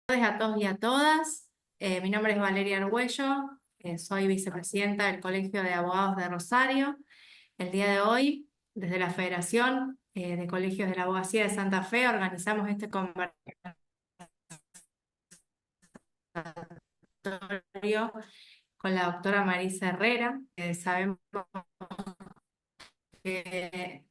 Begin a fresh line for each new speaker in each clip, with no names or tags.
Buenas tardes a todos y a todas. Mi nombre es Valeria Argüello, soy vicepresidenta del Colegio de Abogados de Rosario. El día de hoy, desde la Federación de Colegios de la Abogacía de Santa Fe, organizamos este conversatorio con la doctora Marisa Herrera. Sabemos que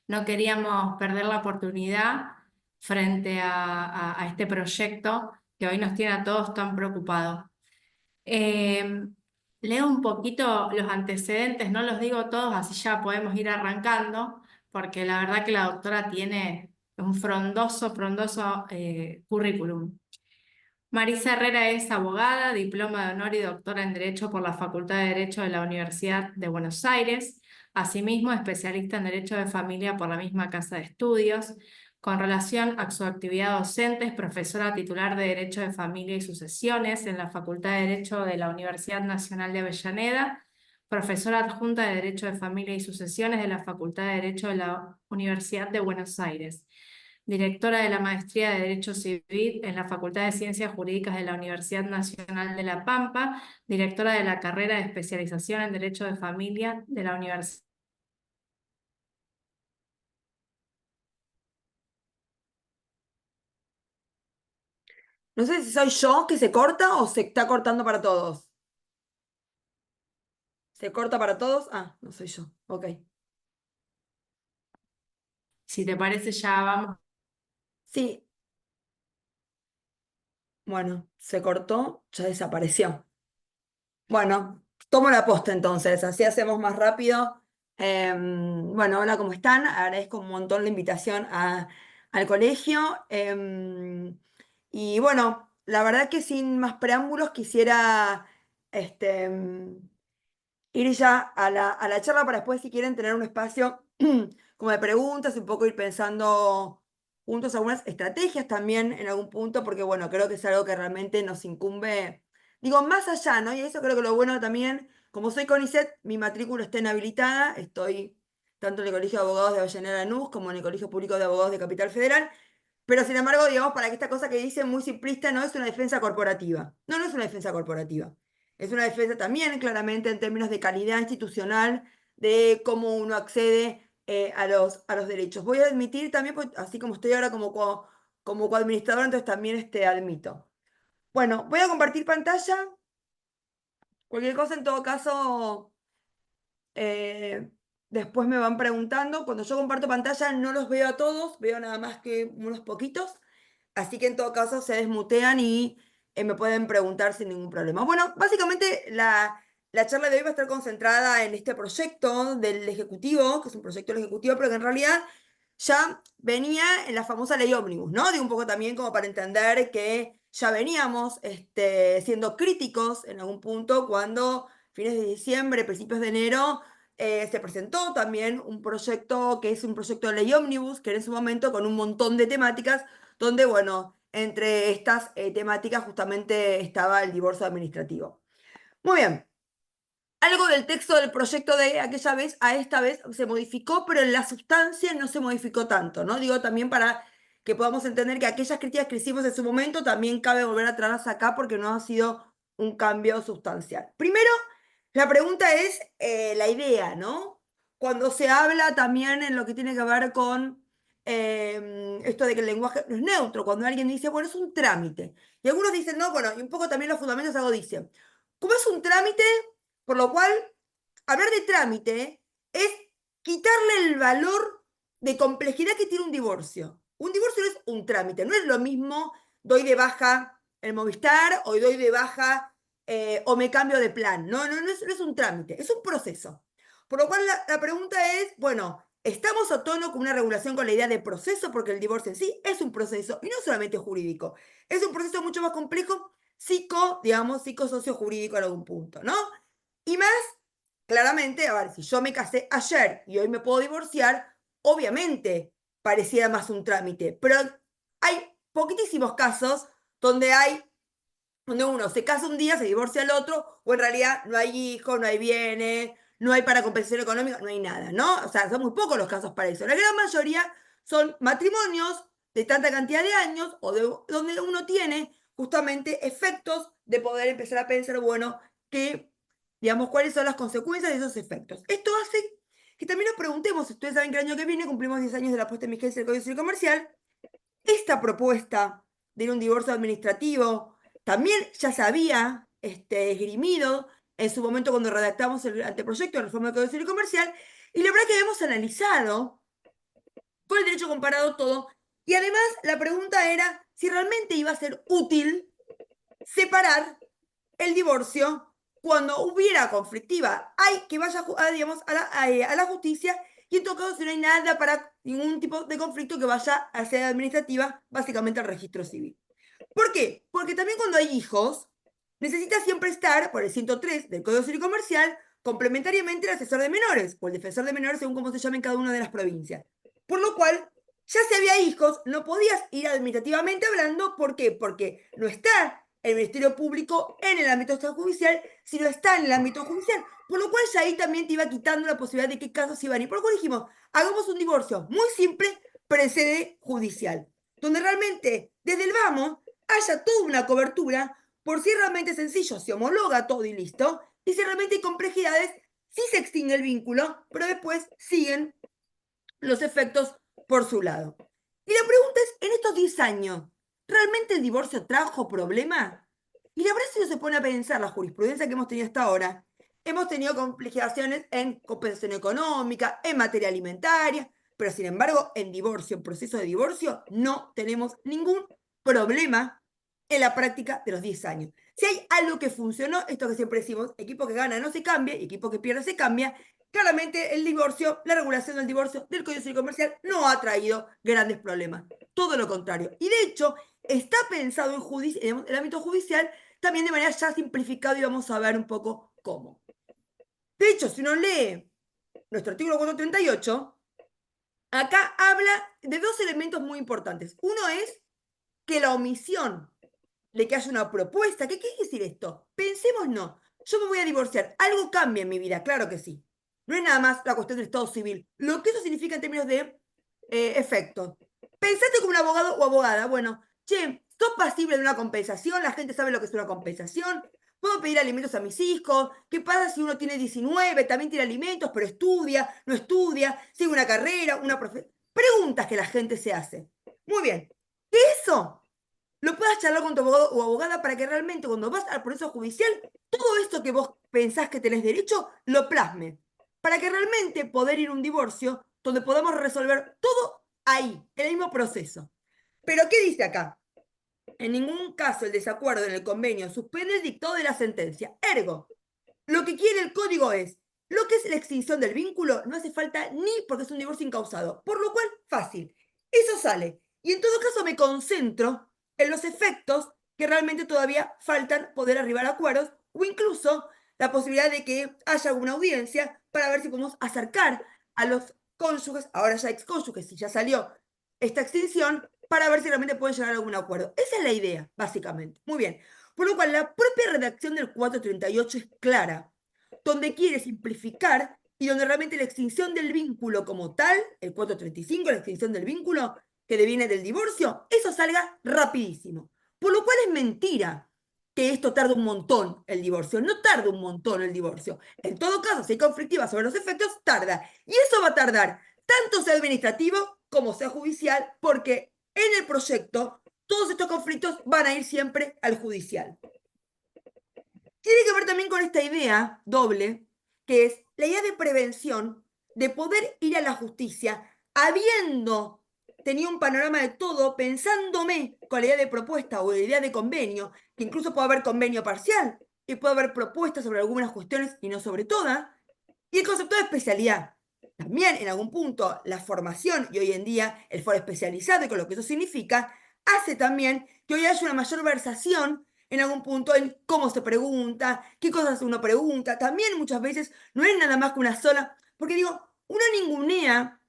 no queríamos perder la oportunidad frente a este proyecto que hoy nos tiene a todos tan preocupados. Eh, Leo un poquito los antecedentes, no los digo todos, así ya podemos ir arrancando, porque la verdad que la doctora tiene un frondoso currículum. Marisa Herrera es abogada, diploma de honor y doctora en Derecho por la Facultad de Derecho de la Universidad de Buenos Aires, asimismo especialista en Derecho de Familia por la misma Casa de Estudios. Con relación a su actividad docente, es profesora titular de Derecho de Familia y Sucesiones en la Facultad de Derecho de la Universidad Nacional de Avellaneda, profesora adjunta de Derecho de Familia y Sucesiones de la Facultad de Derecho de la Universidad de Buenos Aires, directora de la Maestría de Derecho Civil en la Facultad de Ciencias Jurídicas de la Universidad Nacional de La Pampa, directora de la carrera de especialización en Derecho de Familia de la Universidad.
No sé si soy yo que se corta o se está cortando para todos. ¿Se corta para todos? Ah, no soy yo. Ok.
Si te parece, ya vamos.
Sí, bueno, se cortó, ya desapareció. Bueno, tomo la posta entonces, así hacemos más rápido. Bueno, hola, ¿cómo están? Agradezco un montón la invitación al colegio. Y bueno, la verdad que sin más preámbulos quisiera este, ir ya a la charla para después, si quieren, tener un espacio como de preguntas, un poco ir pensando juntos algunas estrategias también en algún punto, porque bueno, creo que es algo que realmente nos incumbe, digo, más allá, ¿no? Y eso creo que lo bueno también, como soy CONICET, mi matrícula está inhabilitada, estoy tanto en el Colegio de Abogados de Avellaneda Lanús como en el Colegio Público de Abogados de Capital Federal, pero sin embargo, digamos, para que esta cosa que dice muy simplista no es una defensa corporativa. No, no es una defensa corporativa. Es una defensa también claramente en términos de calidad institucional, de cómo uno accede a los derechos. Voy a admitir también, pues, así como estoy ahora como coadministradora, entonces también admito. Bueno, voy a compartir pantalla. Cualquier cosa, en todo caso, eh, después me van preguntando. Cuando yo comparto pantalla no los veo a todos, veo nada más que unos poquitos. Así que en todo caso se desmutean y me pueden preguntar sin ningún problema. Bueno, básicamente la charla de hoy va a estar concentrada en este proyecto del Ejecutivo, que es un proyecto del Ejecutivo, pero que en realidad ya venía en la famosa ley ómnibus, ¿no? Digo un poco también como para entender que ya veníamos siendo críticos en algún punto cuando fines de diciembre, principios de enero, se presentó también un proyecto que es un proyecto de ley ómnibus, que en su momento con un montón de temáticas donde, bueno, entre estas temáticas justamente estaba el divorcio administrativo. Muy bien, algo del texto del proyecto de aquella vez a esta vez se modificó, pero en la sustancia no se modificó tanto, ¿no? Digo también para que podamos entender que aquellas críticas que hicimos en su momento también cabe volver a traerlas acá porque no ha sido un cambio sustancial. Primero, la pregunta es la idea, ¿no? Cuando se habla también en lo que tiene que ver con esto de que el lenguaje no es neutro, cuando alguien dice, bueno, es un trámite. Y algunos dicen, no, bueno, y un poco también los fundamentos algo dicen. Como es un trámite, por lo cual, hablar de trámite es quitarle el valor de complejidad que tiene un divorcio. Un divorcio no es un trámite, no es lo mismo doy de baja el Movistar o doy de baja o me cambio de plan. No es un trámite, es un proceso. Por lo cual la pregunta es, bueno, ¿estamos a tono con una regulación con la idea de proceso? Porque el divorcio en sí es un proceso y no solamente jurídico, es un proceso mucho más complejo, digamos, psicosocio-jurídico en algún punto, ¿no? Y más, claramente, a ver, si yo me casé ayer y hoy me puedo divorciar, obviamente pareciera más un trámite, pero hay poquitísimos casos donde donde uno se casa un día, se divorcia el otro, o en realidad no hay hijos, no hay bienes, no hay para compensación económica, no hay nada, ¿no? O sea, son muy pocos los casos para eso. La gran mayoría son matrimonios de tanta cantidad de años o de donde uno tiene justamente efectos de poder empezar a pensar, bueno, que, digamos, cuáles son las consecuencias de esos efectos. Esto hace que también nos preguntemos, ustedes saben que el año que viene cumplimos 10 años de la puesta en vigencia del Código Civil Comercial, esta propuesta de ir a un divorcio administrativo también ya se había esgrimido en su momento cuando redactamos el anteproyecto de reforma del Código Civil Comercial, y la verdad que hemos analizado con el derecho comparado todo, y además la pregunta era si realmente iba a ser útil separar el divorcio cuando hubiera conflictiva. Hay que vaya digamos, a la justicia, y en todo caso si no hay nada para ningún tipo de conflicto que vaya a ser administrativa, básicamente al registro civil. ¿Por qué? Porque también cuando hay hijos, necesita siempre estar, por el 103 del Código Civil Comercial, complementariamente el asesor de menores, o el defensor de menores, según cómo se llame en cada una de las provincias. Por lo cual, ya si había hijos, no podías ir administrativamente hablando. ¿Por qué? Porque no está el Ministerio Público en el ámbito extrajudicial, sino está en el ámbito judicial. Por lo cual ya ahí también te iba quitando la posibilidad de qué casos iban. Y por lo cual dijimos, hagamos un divorcio muy simple, precede judicial, donde realmente desde el vamos haya toda una cobertura por si realmente es sencillo, se homologa todo y listo, y si realmente hay complejidades, sí se extingue el vínculo, pero después siguen los efectos por su lado. Y la pregunta es, en estos 10 años, ¿realmente el divorcio trajo problema? Y la verdad, si uno se pone a pensar la jurisprudencia que hemos tenido hasta ahora, hemos tenido complicaciones en compensación económica, en materia alimentaria, pero sin embargo, en divorcio, en proceso de divorcio, no tenemos ningún problema en la práctica de los 10 años. Si hay algo que funcionó, esto que siempre decimos, equipo que gana no se cambia, y equipo que pierde se cambia. Claramente el divorcio, la regulación del divorcio del Código Civil Comercial no ha traído grandes problemas. Todo lo contrario. Y de hecho, está pensado en el ámbito judicial también de manera ya simplificada, y vamos a ver un poco cómo. De hecho, si uno lee nuestro artículo 438, acá habla de dos elementos muy importantes. Uno es que la omisión de que haya una propuesta. ¿Qué quiere decir esto? Pensemos, no. Yo me voy a divorciar. ¿Algo cambia en mi vida? Claro que sí. No es nada más la cuestión del estado civil. Lo que eso significa en términos de efecto. Pensate como un abogado o abogada. Bueno, che, ¿sos pasible de una compensación? La gente sabe lo que es una compensación. ¿Puedo pedir alimentos a mis hijos? ¿Qué pasa si uno tiene 19, también tiene alimentos, pero estudia, no estudia, sigue una carrera, una profesión? Preguntas que la gente se hace. Muy bien. Que eso lo puedas charlar con tu abogado o abogada para que realmente cuando vas al proceso judicial, todo esto que vos pensás que tenés derecho, lo plasme. Para que realmente poder ir a un divorcio donde podamos resolver todo ahí, en el mismo proceso. Pero ¿qué dice acá? En ningún caso el desacuerdo en el convenio suspende el dictado de la sentencia. Ergo, lo que quiere el código es, lo que es la extinción del vínculo, no hace falta ni porque es un divorcio incausado. Por lo cual, fácil. Eso sale. Y en todo caso me concentro en los efectos que realmente todavía faltan poder arribar a acuerdos, o incluso la posibilidad de que haya alguna audiencia para ver si podemos acercar a los cónyuges, ahora ya excónyuges, si ya salió esta extinción, para ver si realmente pueden llegar a algún acuerdo. Esa es la idea, básicamente. Muy bien. Por lo cual, la propia redacción del 438 es clara, donde quiere simplificar y donde realmente la extinción del vínculo como tal, el 435, la extinción del vínculo que deviene del divorcio, eso salga rapidísimo. Por lo cual es mentira que esto tarda un montón el divorcio. No tarda un montón el divorcio. En todo caso, si hay conflictiva sobre los efectos, tarda. Y eso va a tardar tanto sea administrativo como sea judicial, porque en el proyecto todos estos conflictos van a ir siempre al judicial. Tiene que ver también con esta idea doble, que es la idea de prevención, de poder ir a la justicia habiendo tenido un panorama de todo, pensándome con la idea de propuesta o la idea de convenio, que incluso puede haber convenio parcial y puede haber propuestas sobre algunas cuestiones y no sobre todas, y el concepto de especialidad. También en algún punto la formación y hoy en día el foro especializado y con lo que eso significa, hace también que hoy haya una mayor versación en algún punto en cómo se pregunta, qué cosas uno pregunta. También muchas veces no es nada más que una sola, porque digo, uno ningunea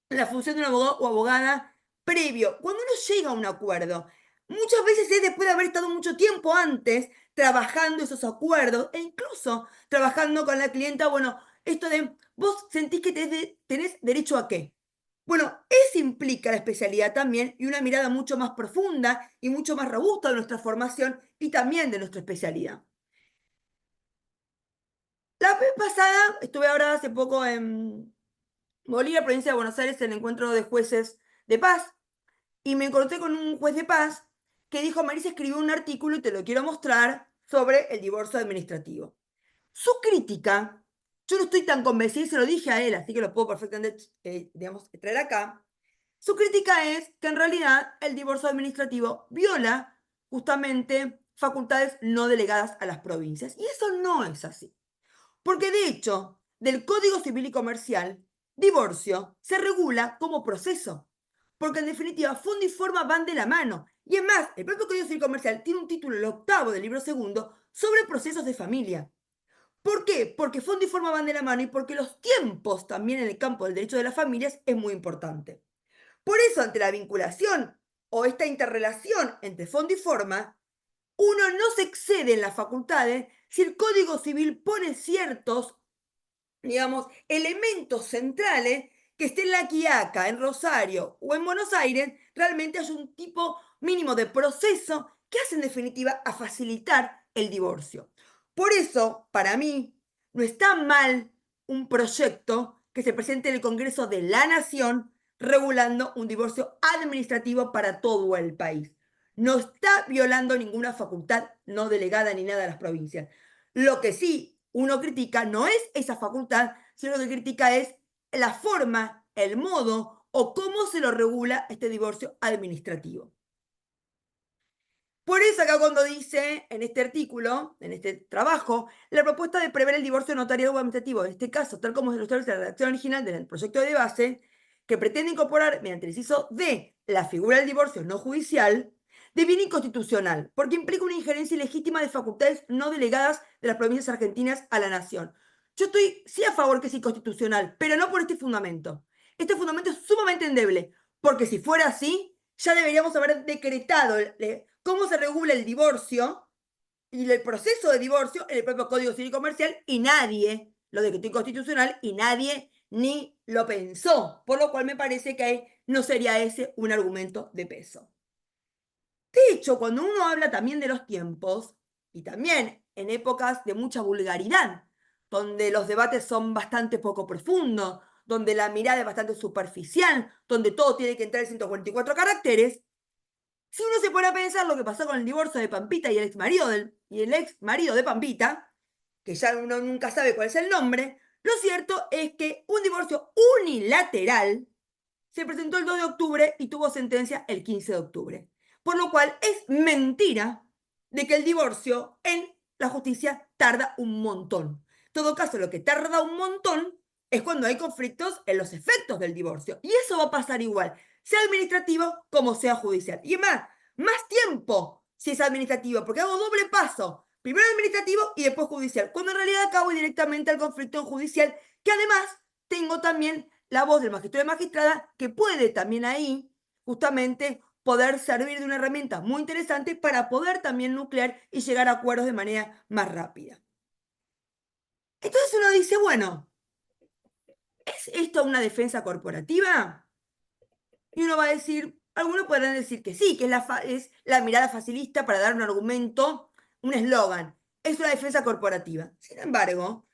la función de un abogado o abogada previo, cuando uno llega a un acuerdo. Muchas veces es después de haber estado mucho tiempo antes trabajando esos acuerdos e incluso trabajando con la clienta, bueno, esto de, vos sentís que tenés derecho a qué. Bueno, eso implica la especialidad también y una mirada mucho más profunda y mucho más robusta de nuestra formación y también de nuestra especialidad. La vez pasada, estuve ahora hace poco en Bolivia, provincia de Buenos Aires, en el encuentro de jueces de paz, y me encontré con un juez de paz que dijo: Marisa escribió un artículo y te lo quiero mostrar sobre el divorcio administrativo. Su crítica, yo no estoy tan convencida y se lo dije a él, así que lo puedo perfectamente, digamos, traer acá. Su crítica es que en realidad el divorcio administrativo viola justamente facultades no delegadas a las provincias. Y eso no es así. Porque de hecho, del Código Civil y Comercial, divorcio se regula como proceso. Porque en definitiva, fondo y forma van de la mano. Y es más, el propio Código Civil y Comercial tiene un título, el octavo del libro segundo, sobre procesos de familia. ¿Por qué? Porque fondo y forma van de la mano y porque los tiempos también en el campo del derecho de las familias es muy importante. Por eso, ante la vinculación o esta interrelación entre fondo y forma, uno no se excede en las facultades si el Código Civil pone ciertos, digamos, elementos centrales que estén en La Quiaca, en Rosario o en Buenos Aires, realmente hay un tipo mínimo de proceso que hace en definitiva a facilitar el divorcio. Por eso, para mí, no está mal un proyecto que se presente en el Congreso de la Nación regulando un divorcio administrativo para todo el país. No está violando ninguna facultad no delegada ni nada a las provincias. Lo que sí uno critica no es esa facultad, sino lo que critica es la forma, el modo o cómo se lo regula este divorcio administrativo. Por eso acá cuando dice en este artículo, en este trabajo, la propuesta de prever el divorcio notarial o administrativo, en este caso, tal como se lo establece la redacción original del proyecto de base, que pretende incorporar mediante el inciso D la figura del divorcio no judicial, deviene inconstitucional, porque implica una injerencia ilegítima de facultades no delegadas de las provincias argentinas a la nación. Yo estoy sí a favor que es inconstitucional, pero no por este fundamento. Este fundamento es sumamente endeble, porque si fuera así, ya deberíamos haber decretado cómo se regula el divorcio y el proceso de divorcio en el propio Código Civil y Comercial, y nadie lo decretó inconstitucional y nadie ni lo pensó, por lo cual me parece que no sería ese un argumento de peso. De hecho, cuando uno habla también de los tiempos, y también en épocas de mucha vulgaridad, donde los debates son bastante poco profundos, donde la mirada es bastante superficial, donde todo tiene que entrar en 144 caracteres, si uno se pone a pensar lo que pasó con el divorcio de Pampita y el ex marido de Pampita, que ya uno nunca sabe cuál es el nombre, lo cierto es que un divorcio unilateral se presentó el 2 de octubre y tuvo sentencia el 15 de octubre. Por lo cual es mentira de que el divorcio en la justicia tarda un montón. En todo caso, lo que tarda un montón es cuando hay conflictos en los efectos del divorcio. Y eso va a pasar igual, sea administrativo como sea judicial. Y más tiempo si es administrativo, porque hago doble paso. Primero administrativo y después judicial. Cuando en realidad acabo directamente al conflicto en judicial, que además tengo también la voz del magistrado de magistrada, que puede también ahí justamente poder servir de una herramienta muy interesante para poder también nuclear y llegar a acuerdos de manera más rápida. Entonces uno dice, bueno, ¿es esto una defensa corporativa? Y uno va a decir, algunos podrán decir que sí, que es la mirada facilista para dar un argumento, un eslogan. Es una defensa corporativa. Sin embargo,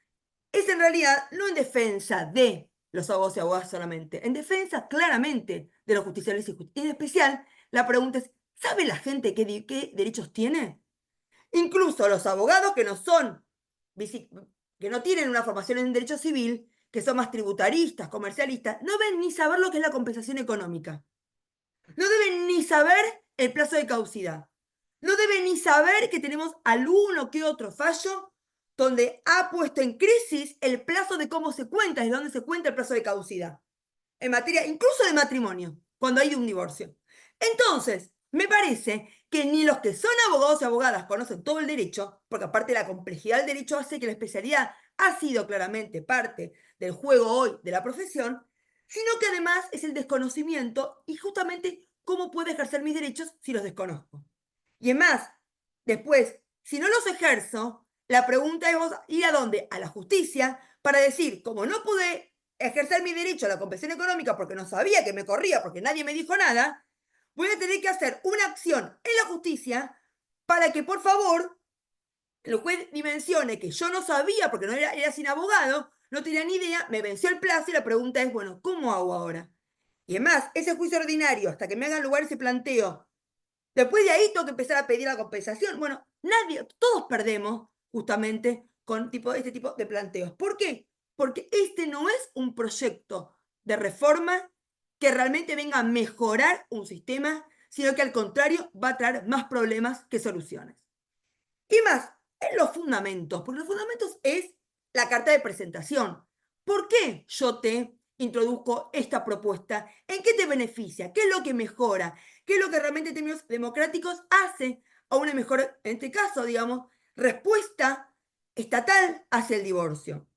es en realidad no en defensa de los abogados y abogadas solamente, en defensa claramente de los justiciables y justiciables. En especial, la pregunta es, ¿sabe la gente qué derechos tiene? Incluso los abogados que no son, que no tienen una formación en derecho civil, que son más tributaristas, comercialistas, no ven ni saber lo que es la compensación económica. No deben ni saber el plazo de caducidad. No deben ni saber que tenemos alguno que otro fallo donde ha puesto en crisis el plazo de cómo se cuenta, de dónde se cuenta el plazo de caducidad. En materia incluso de matrimonio, cuando hay un divorcio. Entonces, me parece que ni los que son abogados y abogadas conocen todo el derecho, porque aparte la complejidad del derecho hace que la especialidad ha sido claramente parte del juego hoy de la profesión, sino que además es el desconocimiento y justamente cómo puedo ejercer mis derechos si los desconozco. Y es más, después, si no los ejerzo, la pregunta es ir a dónde, a la justicia, para decir, como no pude ejercer mi derecho a la compensación económica porque no sabía que me corría, porque nadie me dijo nada, voy a tener que hacer una acción en la justicia para que, por favor, el juez dimensione que yo no sabía, porque no era sin abogado, no tenía ni idea, me venció el plazo y la pregunta es, bueno, ¿cómo hago ahora? Y además, ese juicio ordinario, hasta que me hagan lugar ese planteo, después de ahí tengo que empezar a pedir la compensación. Bueno, nadie, todos perdemos justamente con este tipo de planteos. ¿Por qué? Porque este no es un proyecto de reforma que realmente venga a mejorar un sistema, sino que al contrario va a traer más problemas que soluciones. Y más, en los fundamentos, porque los fundamentos es la carta de presentación. ¿Por qué yo te introduzco esta propuesta? ¿En qué te beneficia? ¿Qué es lo que mejora? ¿Qué es lo que realmente en términos democráticos hace a una mejor, en este caso, digamos, respuesta estatal hacia el divorcio?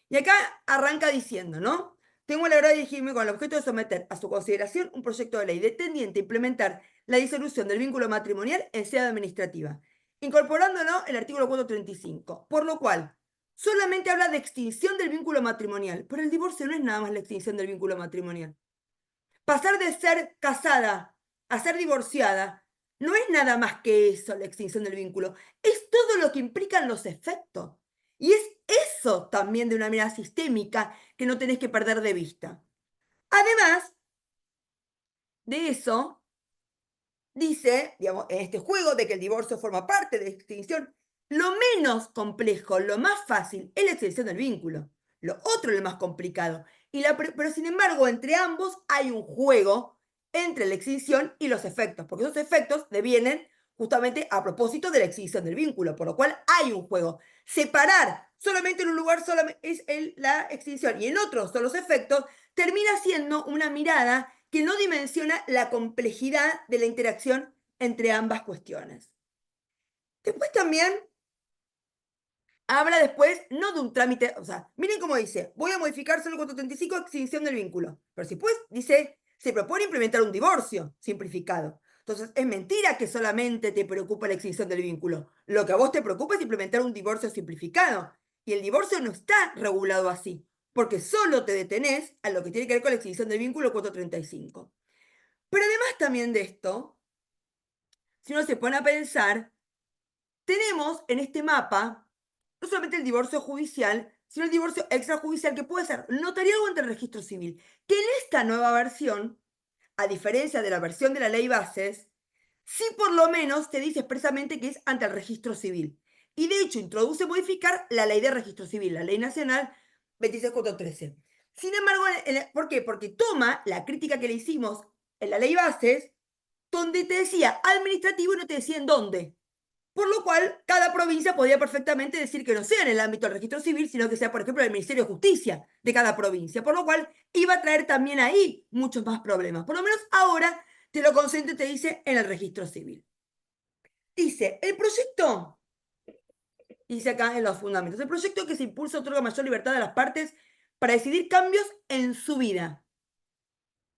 Y acá arranca diciendo, ¿no? Tengo la verdad de dirigirme con el objeto de someter a su consideración un proyecto de ley tendiente a implementar la disolución del vínculo matrimonial en sede administrativa, incorporándolo el artículo 435, por lo cual solamente habla de extinción del vínculo matrimonial, pero el divorcio no es nada más la extinción del vínculo matrimonial. Pasar de ser casada a ser divorciada no es nada más que eso, la extinción del vínculo, es todo lo que implican los efectos. Y es eso también de una mirada sistémica que no tenés que perder de vista. Además de eso, dice, digamos, en este juego de que el divorcio forma parte de la extinción, lo menos complejo, lo más fácil es la extinción del vínculo. Lo otro es lo más complicado. Pero sin embargo, entre ambos hay un juego entre la extinción y los efectos, porque esos efectos devienen justamente a propósito de la extinción del vínculo, por lo cual hay un juego. Separar solamente en un lugar es la extinción y en otro son los efectos, termina siendo una mirada que no dimensiona la complejidad de la interacción entre ambas cuestiones. Después también habla después, no de un trámite, o sea, miren cómo dice, voy a modificar solo el 435, extinción del vínculo. Pero si después dice, se propone implementar un divorcio simplificado. Entonces, es mentira que solamente te preocupa la extinción del vínculo. Lo que a vos te preocupa es implementar un divorcio simplificado. Y el divorcio no está regulado así, porque solo te detenés a lo que tiene que ver con la extinción del vínculo 435. Pero además también de esto, si uno se pone a pensar, tenemos en este mapa no solamente el divorcio judicial, sino el divorcio extrajudicial que puede ser notarial o ante el registro civil, que en esta nueva versión, a diferencia de la versión de la ley bases, sí por lo menos te dice expresamente que es ante el registro civil. Y de hecho introduce modificar la ley de registro civil, la ley nacional 26413. Sin embargo, ¿por qué? Porque toma la crítica que le hicimos en la ley bases, donde te decía administrativo y no te decía en dónde. Por lo cual, cada provincia podía perfectamente decir que no sea en el ámbito del registro civil, sino que sea, por ejemplo, el Ministerio de Justicia de cada provincia. Por lo cual, iba a traer también ahí muchos más problemas. Por lo menos ahora te lo concentra y te dice en el registro civil. Dice, el proyecto, dice acá en los fundamentos, el proyecto que se impulsa otorga mayor libertad a las partes para decidir cambios en su vida.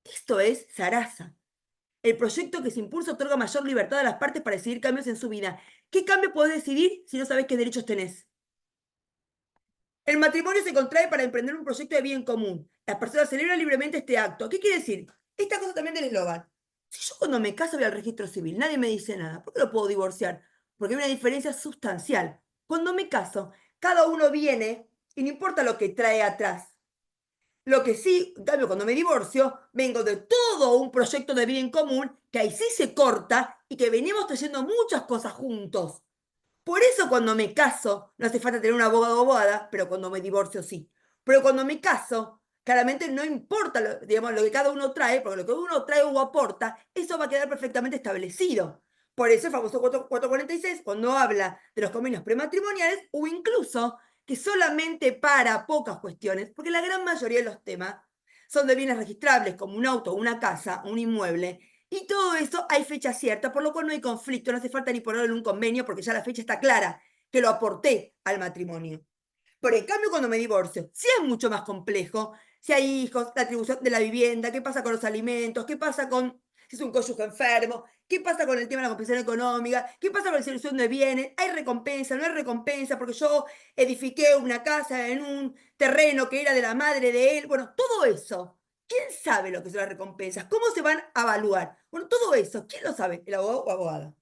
Esto es Sarasa. El proyecto que se impulsa otorga mayor libertad a las partes para decidir cambios en su vida. ¿Qué cambio podés decidir si no sabés qué derechos tenés? El matrimonio se contrae para emprender un proyecto de bien común. Las personas celebran libremente este acto. ¿Qué quiere decir? Esta cosa también del eslogan. Si yo cuando me caso voy al registro civil, nadie me dice nada, ¿por qué lo puedo divorciar? Porque hay una diferencia sustancial. Cuando me caso, cada uno viene y no importa lo que trae atrás. Lo que sí, en cambio, cuando me divorcio, vengo de todo un proyecto de bien común que ahí sí se corta y que venimos trayendo muchas cosas juntos. Por eso cuando me caso, no hace falta tener un abogado o abogada, pero cuando me divorcio sí. Pero cuando me caso, claramente no importa digamos, lo que cada uno trae, porque lo que uno trae o aporta, eso va a quedar perfectamente establecido. Por eso el famoso 446, cuando habla de los convenios prematrimoniales, o incluso que solamente para pocas cuestiones, porque la gran mayoría de los temas son de bienes registrables, como un auto, una casa, un inmueble, y todo eso hay fecha cierta, por lo cual no hay conflicto, no hace falta ni ponerlo en un convenio porque ya la fecha está clara, que lo aporté al matrimonio. Por el cambio, cuando me divorcio, sí es mucho más complejo. Si hay hijos, la atribución de la vivienda, qué pasa con los alimentos, qué pasa con si es un cónyuge enfermo, ¿Qué pasa con el tema de la compensación económica? ¿Qué pasa con la distribución de bienes? ¿Hay recompensa? ¿No hay recompensa? Porque yo edifiqué una casa en un terreno que era de la madre de él. Bueno, todo eso. ¿Quién sabe lo que son las recompensas? ¿Cómo se van a evaluar? Bueno, todo eso, ¿quién lo sabe? ¿El abogado o abogada?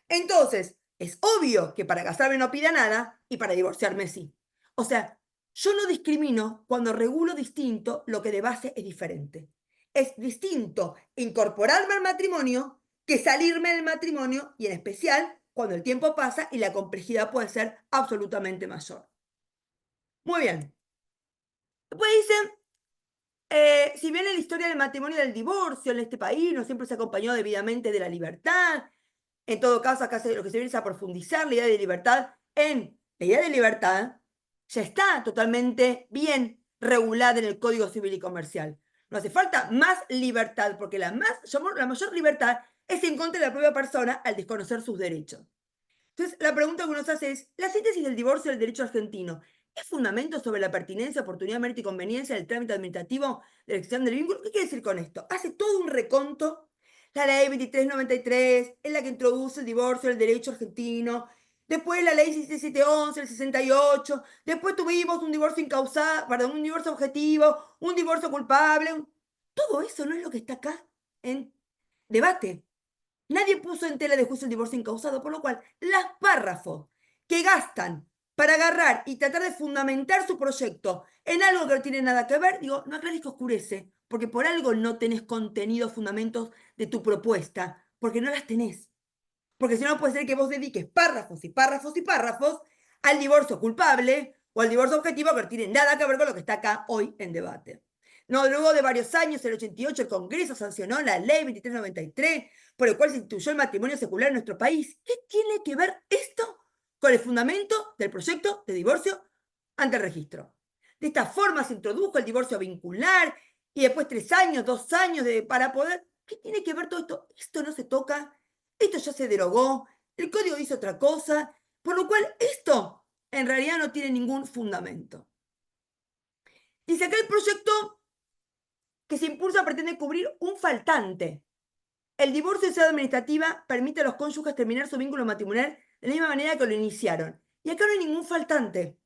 Entonces, es obvio que para casarme no pida nada y para divorciarme sí. O sea, yo no discrimino cuando regulo distinto lo que de base es diferente. Es distinto incorporarme al matrimonio que salirme del matrimonio y en especial cuando el tiempo pasa y la complejidad puede ser absolutamente mayor. Muy bien. Después dicen, si bien en la historia del matrimonio y del divorcio en este país no siempre se acompañó debidamente de la libertad, en todo caso, acá lo que se viene es a profundizar la idea de libertad en la idea de libertad, ya está totalmente bien regulada en el Código Civil y Comercial. No hace falta más libertad, porque la mayor libertad es en contra de la propia persona al desconocer sus derechos. Entonces, la pregunta que uno se hace es, ¿la síntesis del divorcio del derecho argentino es fundamento sobre la pertinencia, oportunidad, mérito y conveniencia del trámite administrativo de la elección del vínculo? ¿Qué quiere decir con esto? Hace todo un reconto. La ley 2393 es la que introduce el divorcio del derecho argentino. Después la ley 1711, el 68. Después tuvimos un divorcio incausado, perdón, un divorcio objetivo, un divorcio culpable. Todo eso no es lo que está acá en debate. Nadie puso en tela de juicio el divorcio incausado, por lo cual los párrafos que gastan para agarrar y tratar de fundamentar su proyecto en algo que no tiene nada que ver, digo, no aclares que oscurece, porque por algo no tenés contenido, fundamentos de tu propuesta, porque no las tenés. Porque si no, puede ser que vos dediques párrafos y párrafos y párrafos al divorcio culpable o al divorcio objetivo que no tiene nada que ver con lo que está acá hoy en debate. No, luego de varios años, en el 88, el Congreso sancionó la ley 2393, por el cual se instituyó el matrimonio secular en nuestro país. ¿Qué tiene que ver esto con el fundamento del proyecto de divorcio ante el registro? De esta forma se introdujo el divorcio vincular y después 3 años, 2 años para poder... ¿Qué tiene que ver todo esto? Esto no se toca, esto ya se derogó, el código dice otra cosa, por lo cual esto en realidad no tiene ningún fundamento. Dice acá el proyecto que se impulsa pretende cubrir un faltante. El divorcio de sede administrativa permite a los cónyuges terminar su vínculo matrimonial de la misma manera que lo iniciaron. Y acá no hay ningún faltante.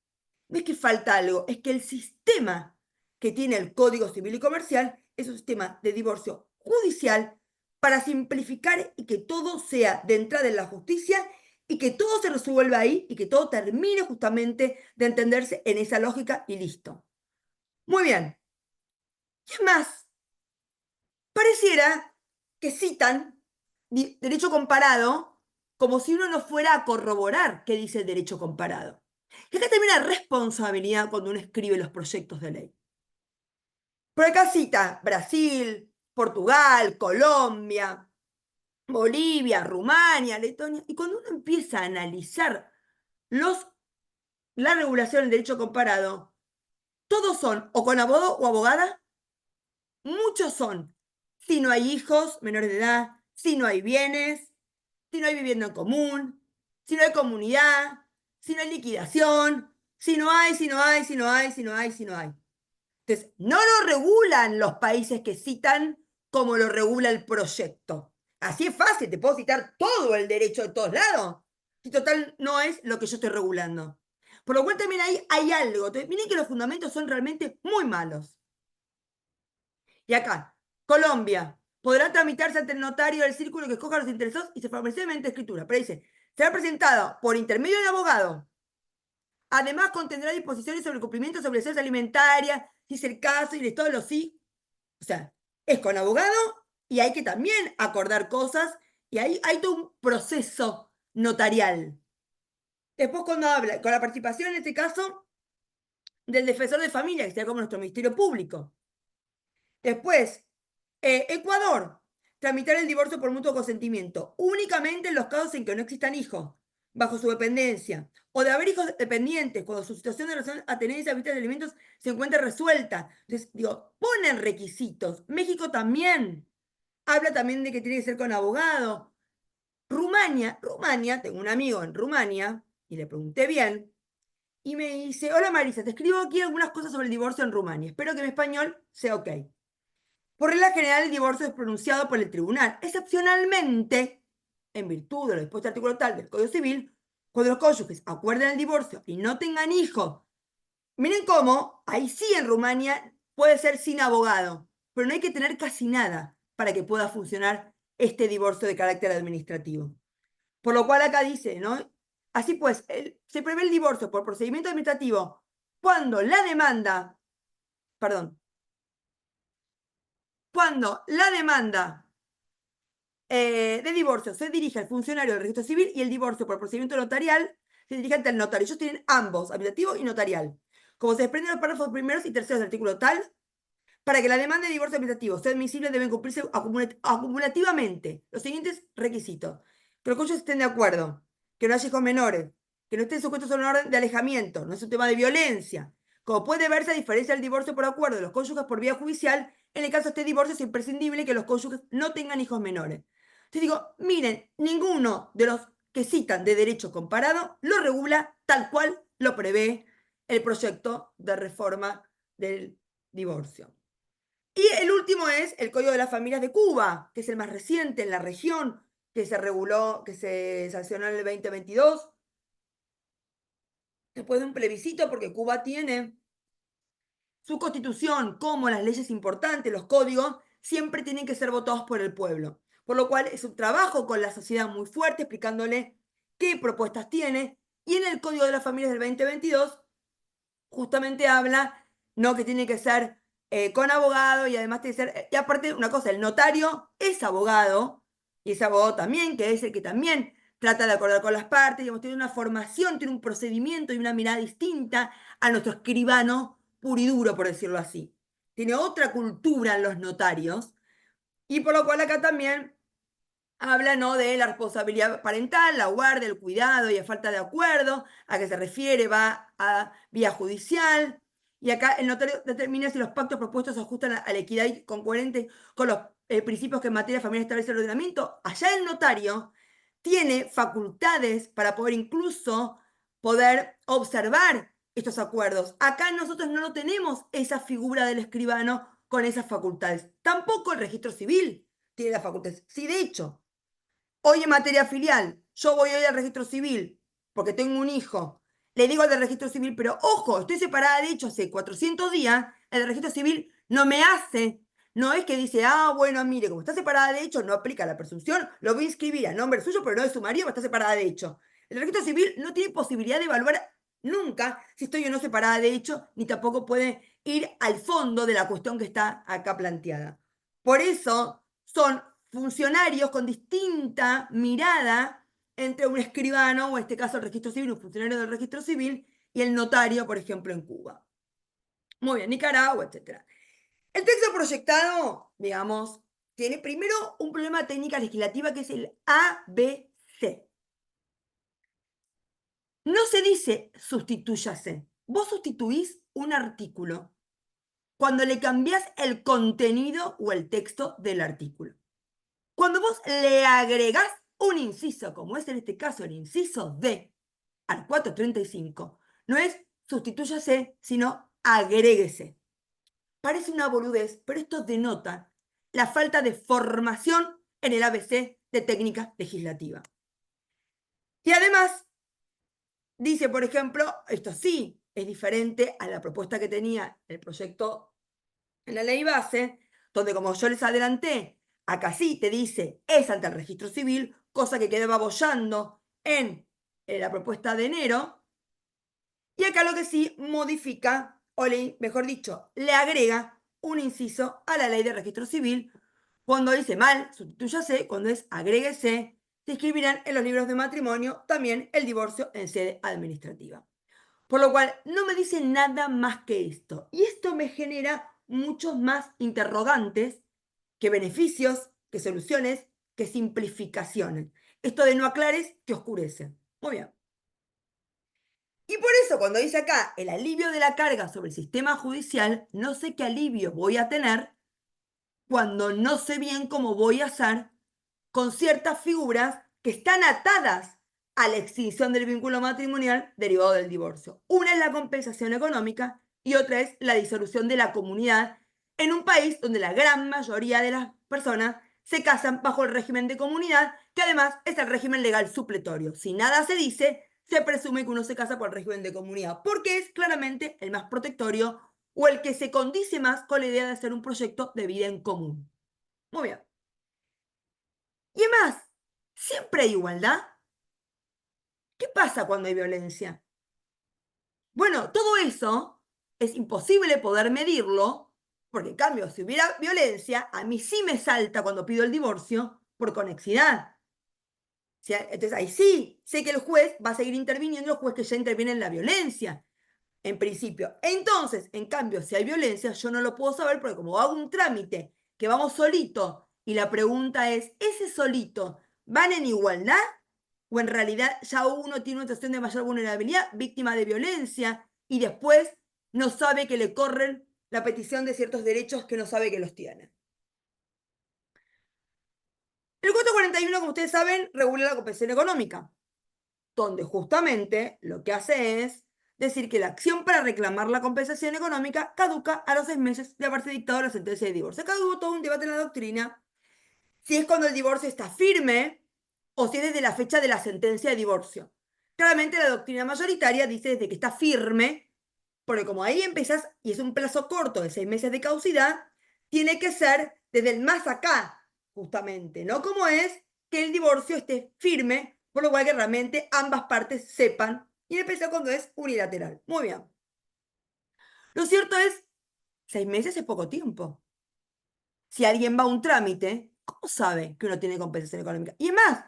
No es que falta algo, es que el sistema que tiene el Código Civil y Comercial es un sistema de divorcio judicial para simplificar y que todo sea de entrada en la justicia y que todo se resuelva ahí y que todo termine justamente de entenderse en esa lógica y listo. Muy bien. ¿Qué más? Pareciera que citan derecho comparado como si uno no fuera a corroborar qué dice el derecho comparado. Y acá también hay responsabilidad cuando uno escribe los proyectos de ley. Por acá cita Brasil, Portugal, Colombia, Bolivia, Rumania, Letonia. Y cuando uno empieza a analizar la regulación del derecho comparado, todos son o con abogado o abogada. Muchos son si no hay hijos menores de edad, si no hay bienes, si no hay vivienda en común, si no hay comunidad, si no hay liquidación, si no hay, si no hay, si no hay, si no hay, si no hay. Entonces, no lo regulan los países que citan como lo regula el proyecto. Así es fácil, te puedo citar todo el derecho de todos lados. Si total no es lo que yo estoy regulando. Por lo cual también ahí hay algo. Entonces, miren que los fundamentos son realmente muy malos. Y acá, Colombia, podrá tramitarse ante el notario del círculo que escoja a los interesados y se favorecerá mediante escritura. Pero dice, será presentado por intermedio de abogado. Además, contendrá disposiciones sobre el cumplimiento de obligaciones alimentarias, si es el caso, y el estado de los sí. O sea, es con abogado y hay que también acordar cosas y hay todo un proceso notarial. Después, cuando habla, con la participación en este caso del defensor de familia, que sea como nuestro Ministerio Público. Después, Ecuador, tramitar el divorcio por mutuo consentimiento, únicamente en los casos en que no existan hijos bajo su dependencia, o de haber hijos dependientes cuando su situación de relación a tenencia, vistas de alimentos se encuentra resuelta. Entonces, digo, ponen requisitos. México también habla también de que tiene que ser con abogado. Rumania, tengo un amigo en Rumania, y le pregunté bien, y me dice, hola Marisa, te escribo aquí algunas cosas sobre el divorcio en Rumania. Espero que mi español sea ok. Por regla general, el divorcio es pronunciado por el tribunal. Excepcionalmente, en virtud de lo dispuesto en el artículo tal del Código Civil, cuando los cónyuges acuerden el divorcio y no tengan hijos. Miren cómo, ahí sí en Rumania puede ser sin abogado, pero no hay que tener casi nada para que pueda funcionar este divorcio de carácter administrativo. Por lo cual acá dice, ¿no? Así pues, se prevé el divorcio por procedimiento administrativo cuando la demanda, perdón, cuando la demanda de divorcio se dirige al funcionario del registro civil y el divorcio por procedimiento notarial se dirige ante el notario. Ellos tienen ambos, administrativo y notarial. Como se desprende de los párrafos primeros y terceros del artículo tal, para que la demanda de divorcio administrativo sea admisible deben cumplirse acumulativamente los siguientes requisitos. Que los cónyuges estén de acuerdo, que no haya hijos menores, que no estén sujetos a una orden de alejamiento, no es un tema de violencia. Como puede verse, a diferencia del divorcio por acuerdo de los cónyuges por vía judicial, en el caso de este divorcio es imprescindible que los cónyuges no tengan hijos menores. Entonces digo, miren, ninguno de los que citan de derecho comparado lo regula tal cual lo prevé el proyecto de reforma del divorcio. Y el último es el Código de las Familias de Cuba, que es el más reciente en la región, que se reguló, que se sancionó en el 2022, después de un plebiscito, porque Cuba tiene su constitución, como las leyes importantes, los códigos, siempre tienen que ser votados por el pueblo. Por lo cual es un trabajo con la sociedad muy fuerte, explicándole qué propuestas tiene. Y en el Código de las Familias del 2022, justamente habla, ¿no? Que tiene que ser con abogado y además tiene que ser, y aparte una cosa, el notario es abogado, y es abogado también, que es el que también trata de acordar con las partes, digamos, tiene una formación, tiene un procedimiento y una mirada distinta a nuestro escribano puro y duro, por decirlo así. Tiene otra cultura en los notarios, y por lo cual acá también habla, ¿no? De la responsabilidad parental, la guardia, el cuidado y a falta de acuerdo, a qué se refiere, va a vía judicial. Y acá el notario determina si los pactos propuestos se ajustan a la equidad y concurrente con los principios que en materia familiar establece el ordenamiento. Allá el notario tiene facultades para poder incluso poder observar estos acuerdos. Acá nosotros no lo tenemos esa figura del escribano con esas facultades. Tampoco el registro civil tiene las facultades. Sí, de hecho, hoy en materia filial, yo voy hoy al registro civil porque tengo un hijo. Le digo al del registro civil, pero ojo, estoy separada de hecho hace 400 días. El del registro civil no me hace. No es que dice, ah, bueno, mire, como está separada de hecho, no aplica la presunción, lo voy a inscribir a nombre suyo, pero no de su marido, porque está separada de hecho. El registro civil no tiene posibilidad de evaluar nunca si estoy o no separada de hecho, ni tampoco puede ir al fondo de la cuestión que está acá planteada. Por eso son funcionarios con distinta mirada entre un escribano, o en este caso el registro civil, un funcionario del registro civil, y el notario, por ejemplo, en Cuba. Muy bien, Nicaragua, etc. El texto proyectado, digamos, tiene primero un problema técnica legislativa que es el ABC. No se dice sustitúyase. Vos sustituís un artículo cuando le cambiás el contenido o el texto del artículo. Cuando vos le agregás un inciso, como es en este caso el inciso D al 435, no es sustitúyase, sino agréguese. Parece una boludez, pero esto denota la falta de formación en el ABC de técnica legislativa. Y además, dice, por ejemplo, esto sí es diferente a la propuesta que tenía el proyecto en la ley base, donde, como yo les adelanté, acá sí te dice es ante el registro civil, cosa que quedaba boyando en la propuesta de enero. Y acá lo que sí modifica, o mejor dicho, le agrega un inciso a la ley de registro civil. Cuando dice mal, sustitúyase, cuando es agréguese, se inscribirán en los libros de matrimonio también el divorcio en sede administrativa. Por lo cual, no me dice nada más que esto. Y esto me genera muchos más interrogantes que beneficios, que soluciones, que simplificaciones. Esto de no aclares, que oscurece. Muy bien. Y por eso, cuando dice acá el alivio de la carga sobre el sistema judicial, no sé qué alivio voy a tener cuando no sé bien cómo voy a hacer con ciertas figuras que están atadas a la extinción del vínculo matrimonial derivado del divorcio. Una es la compensación económica y otra es la disolución de la comunidad en un país donde la gran mayoría de las personas se casan bajo el régimen de comunidad, que además es el régimen legal supletorio. Si nada se dice, se presume que uno se casa por el régimen de comunidad, porque es claramente el más protectorio o el que se condice más con la idea de hacer un proyecto de vida en común. Muy bien. Y además, siempre hay igualdad. ¿Qué pasa cuando hay violencia? Bueno, todo eso es imposible poder medirlo, porque en cambio, si hubiera violencia, a mí sí me salta cuando pido el divorcio por conexidad. Entonces ahí sí, sé que el juez va a seguir interviniendo, el juez que ya interviene en la violencia, en principio. Entonces, en cambio, si hay violencia, yo no lo puedo saber porque como hago un trámite que vamos solito y la pregunta es, ¿ese solito van en igualdad? ¿O en realidad ya uno tiene una situación de mayor vulnerabilidad, víctima de violencia, y después no sabe que le corren la petición de ciertos derechos que no sabe que los tiene? El 441, como ustedes saben, regula la compensación económica, donde justamente lo que hace es decir que la acción para reclamar la compensación económica caduca a los 6 meses de haberse dictado la sentencia de divorcio. Acá hubo todo un debate en la doctrina, si es cuando el divorcio está firme o si es desde la fecha de la sentencia de divorcio. Claramente la doctrina mayoritaria dice desde que está firme, porque como ahí empezás y es un plazo corto de 6 meses de caducidad, tiene que ser desde el más acá, justamente, ¿no? Como es que el divorcio esté firme, por lo cual que realmente ambas partes sepan, y en especial cuando es unilateral. Muy bien. Lo cierto es, 6 meses es poco tiempo. Si alguien va a un trámite, ¿cómo sabe que uno tiene compensación económica? Y además,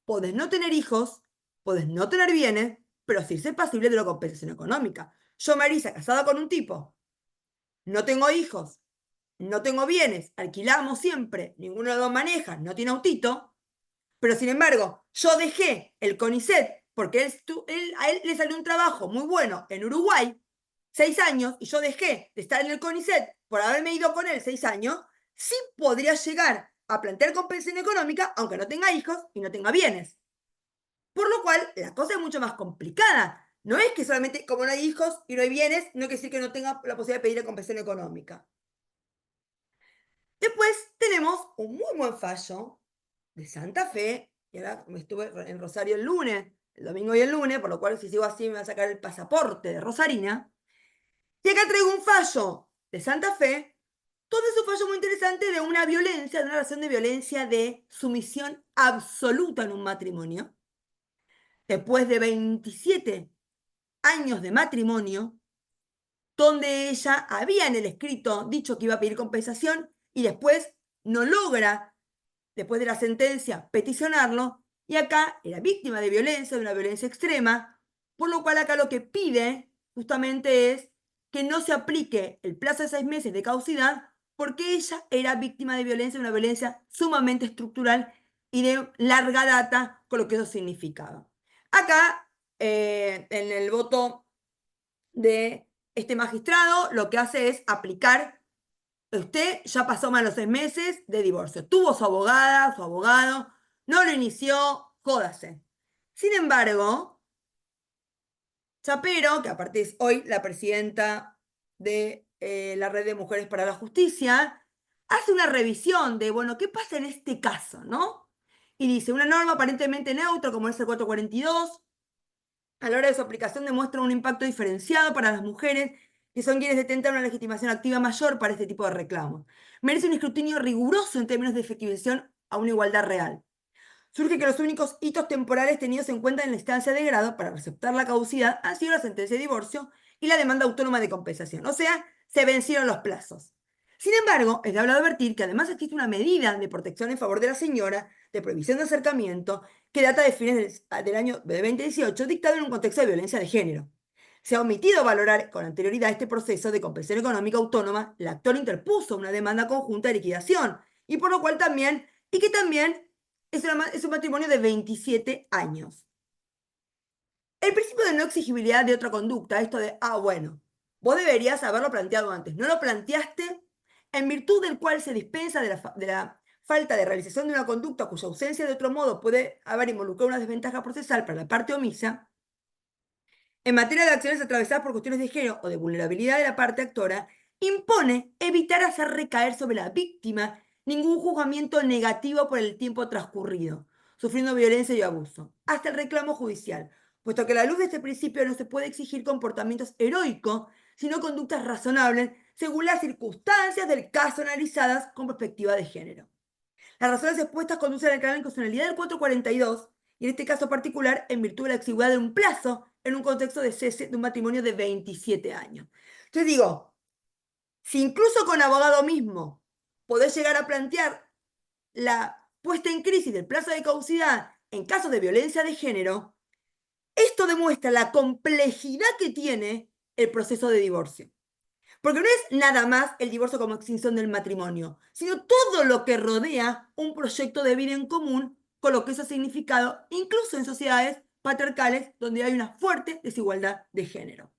podés no tener hijos, podés no tener bienes, pero sí ser pasible de la compensación económica. Yo, Marisa, casada con un tipo, no tengo hijos, no tengo bienes, alquilamos siempre, ninguno de los dos maneja, no tiene autito, pero sin embargo, yo dejé el CONICET porque a él le salió un trabajo muy bueno en Uruguay, 6 años, y yo dejé de estar en el CONICET por haberme ido con él 6 años, sí podría llegar a plantear compensación económica, aunque no tenga hijos y no tenga bienes. Por lo cual, la cosa es mucho más complicada. No es que solamente como no hay hijos y no hay bienes, no quiere decir que no tenga la posibilidad de pedir compensación económica. Después tenemos un muy buen fallo de Santa Fe, y ahora estuve en Rosario el lunes, el domingo y el lunes, por lo cual si sigo así me va a sacar el pasaporte de Rosarina. Y acá traigo un fallo de Santa Fe, todo es un fallo muy interesante de una violencia, de una relación de violencia de sumisión absoluta en un matrimonio. Después de 27 años de matrimonio, donde ella había en el escrito dicho que iba a pedir compensación y después no logra, después de la sentencia, peticionarlo, y acá era víctima de violencia, de una violencia extrema, por lo cual acá lo que pide justamente es que no se aplique el plazo de 6 meses de caducidad porque ella era víctima de violencia, una violencia sumamente estructural y de larga data, con lo que eso significaba. Acá, en el voto de este magistrado, lo que hace es aplicar, usted ya pasó más de los 6 meses de divorcio, tuvo su abogada, su abogado, no lo inició, jódase. Sin embargo, Chapero, que aparte es hoy la presidenta de la Red de Mujeres para la Justicia, hace una revisión de, bueno, ¿qué pasa en este caso, no? Y dice, una norma aparentemente neutra como es el 442, a la hora de su aplicación demuestra un impacto diferenciado para las mujeres que son quienes detentan una legitimación activa mayor para este tipo de reclamos. Merece un escrutinio riguroso en términos de efectivización a una igualdad real. Surge que los únicos hitos temporales tenidos en cuenta en la instancia de grado para aceptar la caducidad han sido la sentencia de divorcio y la demanda autónoma de compensación. O sea, se vencieron los plazos. Sin embargo, es de hablar advertir que además existe una medida de protección en favor de la señora, de prohibición de acercamiento, que data de fines del año de 2018, dictado en un contexto de violencia de género. Se ha omitido valorar con anterioridad este proceso de compensación económica autónoma, el actor interpuso una demanda conjunta de liquidación, y por lo cual también, y que también es un matrimonio de 27 años. El principio de no exigibilidad de otra conducta, esto de, bueno, vos deberías haberlo planteado antes, no lo planteaste, en virtud del cual se dispensa de la falta de realización de una conducta cuya ausencia de otro modo puede haber involucrado una desventaja procesal para la parte omisa, en materia de acciones atravesadas por cuestiones de género o de vulnerabilidad de la parte actora, impone evitar hacer recaer sobre la víctima ningún juzgamiento negativo por el tiempo transcurrido, sufriendo violencia y abuso, hasta el reclamo judicial, puesto que a la luz de este principio no se puede exigir comportamientos heroicos, sino conductas razonables según las circunstancias del caso analizadas con perspectiva de género. Las razones expuestas conducen a declarar la inconstitucionalidad del 442, y en este caso particular, en virtud de la exigüidad de un plazo en un contexto de cese de un matrimonio de 27 años. Entonces digo, si incluso con abogado mismo podés llegar a plantear la puesta en crisis del plazo de caducidad en casos de violencia de género, esto demuestra la complejidad que tiene el proceso de divorcio. Porque no es nada más el divorcio como extinción del matrimonio, sino todo lo que rodea un proyecto de vida en común, con lo que eso ha significado, incluso en sociedades patriarcales donde hay una fuerte desigualdad de género.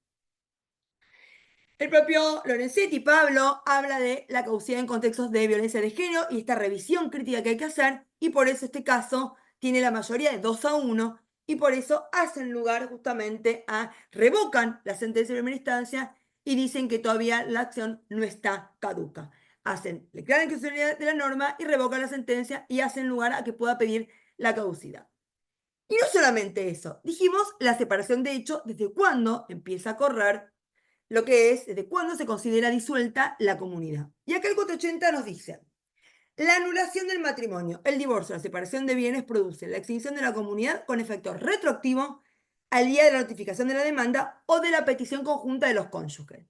El propio Lorenzetti, Pablo, habla de la caducidad en contextos de violencia de género y esta revisión crítica que hay que hacer, y por eso este caso tiene la mayoría de 2-1, y por eso hacen lugar justamente revocan la sentencia de primera instancia y dicen que todavía la acción no está caduca. Declaran inconstitucionalidad de la norma y revocan la sentencia y hacen lugar a que pueda pedir la caducidad. Y no solamente eso, dijimos la separación de hecho, desde cuándo empieza a correr lo que es desde cuándo se considera disuelta la comunidad. Y acá el 480 nos dice, la anulación del matrimonio, el divorcio, la separación de bienes produce la extinción de la comunidad con efecto retroactivo al día de la notificación de la demanda o de la petición conjunta de los cónyuges.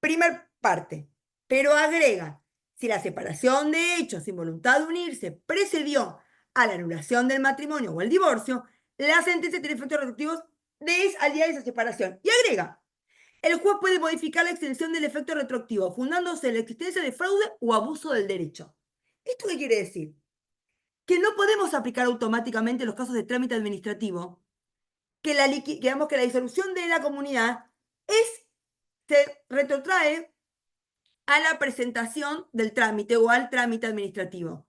Primer parte, pero agrega, si la separación de hechos sin voluntad de unirse precedió a la anulación del matrimonio o el divorcio, la sentencia tiene efectos retroactivos al día de esa separación. Y agrega, el juez puede modificar la extensión del efecto retroactivo, fundándose en la existencia de fraude o abuso del derecho. ¿Esto qué quiere decir? Que no podemos aplicar automáticamente los casos de trámite administrativo, que la disolución de la comunidad se retrotrae a la presentación del trámite o al trámite administrativo.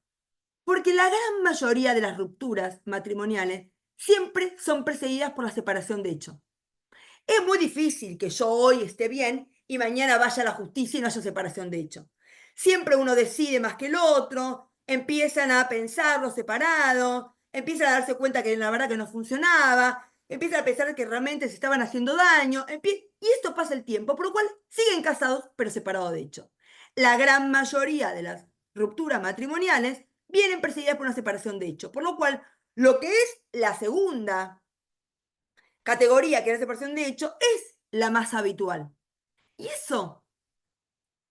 Porque la gran mayoría de las rupturas matrimoniales siempre son precedidas por la separación de hecho. Es muy difícil que yo hoy esté bien y mañana vaya a la justicia y no haya separación de hecho. Siempre uno decide más que el otro, empiezan a pensarlo separado, empiezan a darse cuenta que la verdad que no funcionaba, empiezan a pensar que realmente se estaban haciendo daño, y esto pasa el tiempo, por lo cual siguen casados pero separados de hecho. La gran mayoría de las rupturas matrimoniales vienen precedidas por una separación de hecho, por lo cual lo que es la segunda categoría, que es la separación de hecho, es la más habitual. Y eso,